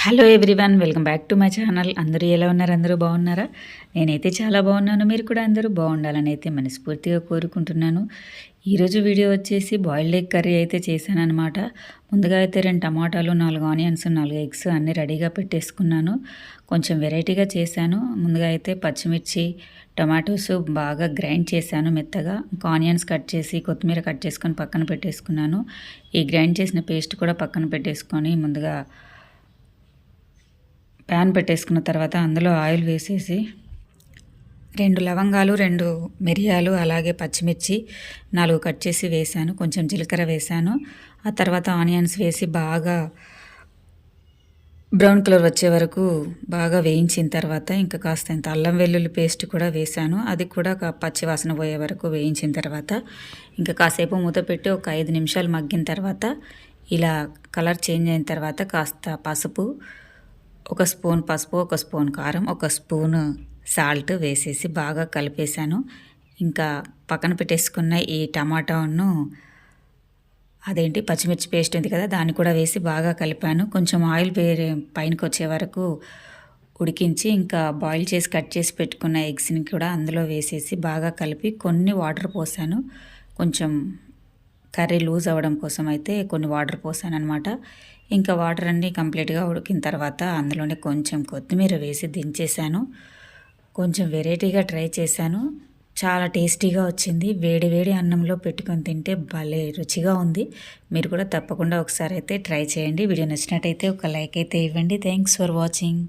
Hello everyone, welcome back to my channel. అందరూ ఎలా ఉన్నారు? అందరూ బాగున్నారా? నేనైతే చాలా బాగున్నాను. మీరు కూడా అందరూ బాగుండాలని అయితే మనస్ఫూర్తిగా కోరుకుంటున్నాను. ఈరోజు వీడియో వచ్చేసి బాయిల్డ్ ఎగ్ కర్రీ అయితే చేశానన్నమాట. ముందుగా అయితే 2 టమాటాలు, 4 ఆనియన్స్, 4 ఎగ్స్ అన్నీ రెడీగా పెట్టేసుకున్నాను. కొంచెం వెరైటీగా చేశాను. ముందుగా అయితే పచ్చిమిర్చి, టమాటోస్ బాగా గ్రైండ్ చేశాను మెత్తగా. ఇంకా ఆనియన్స్ కట్ చేసి, కొత్తిమీర కట్ చేసుకొని పక్కన పెట్టేసుకున్నాను. ఈ గ్రైండ్ చేసిన పేస్ట్ కూడా పక్కన పెట్టేసుకొని ముందుగా ప్యాన్ పెట్టేసుకున్న తర్వాత అందులో ఆయిల్ వేసేసి 2 లవంగాలు, 2 మిరియాలు, అలాగే పచ్చిమిర్చి 4 కట్ చేసి వేశాను. కొంచెం జీలకర్ర వేశాను. ఆ తర్వాత ఆనియన్స్ వేసి బాగా బ్రౌన్ కలర్ వచ్చే వరకు బాగా వేయించిన తర్వాత ఇంకా కాస్త ఇంత అల్లం వెల్లుల్లి పేస్ట్ కూడా వేశాను. అది కూడా పచ్చి వాసన పోయే వరకు వేయించిన తర్వాత ఇంకా కాసేపు మూత పెట్టి ఒక 5 నిమిషాలు మగ్గిన తర్వాత ఇలా కలర్ చేంజ్ అయిన తర్వాత కాస్త పసుపు, 1 స్పూన్ పసుపు, 1 స్పూన్ కారం, 1 స్పూన్ సాల్ట్ వేసేసి బాగా కలిపేశాను. ఇంకా పక్కన పెట్టేసుకున్న ఈ టమాటాను పచ్చిమిర్చి పేస్ట్ ఉంది కదా, దాన్ని కూడా వేసి బాగా కలిపాను. కొంచెం ఆయిల్ పైనకి వచ్చే వరకు ఉడికించి ఇంకా బాయిల్ చేసి కట్ చేసి పెట్టుకున్న ఎగ్స్ని కూడా అందులో వేసేసి బాగా కలిపి కొన్ని వాటర్ పోసాను. కొంచెం కర్రీ లూజ్ అవ్వడం కోసం అయితే కొన్ని వాటర్ పోసాను అనమాట. ఇంకా వాటర్ అన్నీ కంప్లీట్గా ఉడికిన తర్వాత అందులోనే కొంచెం కొత్తిమీర వేసి దించేసాను. కొంచెం వెరైటీగా ట్రై చేశాను. చాలా టేస్టీగా వచ్చింది. వేడి వేడి అన్నంలో పెట్టుకొని తింటే భలే రుచిగా ఉంది. మీరు కూడా తప్పకుండా ఒకసారి అయితే ట్రై చేయండి. వీడియో నచ్చినట్టయితే ఒక లైక్ అయితే ఇవ్వండి. Thanks for watching.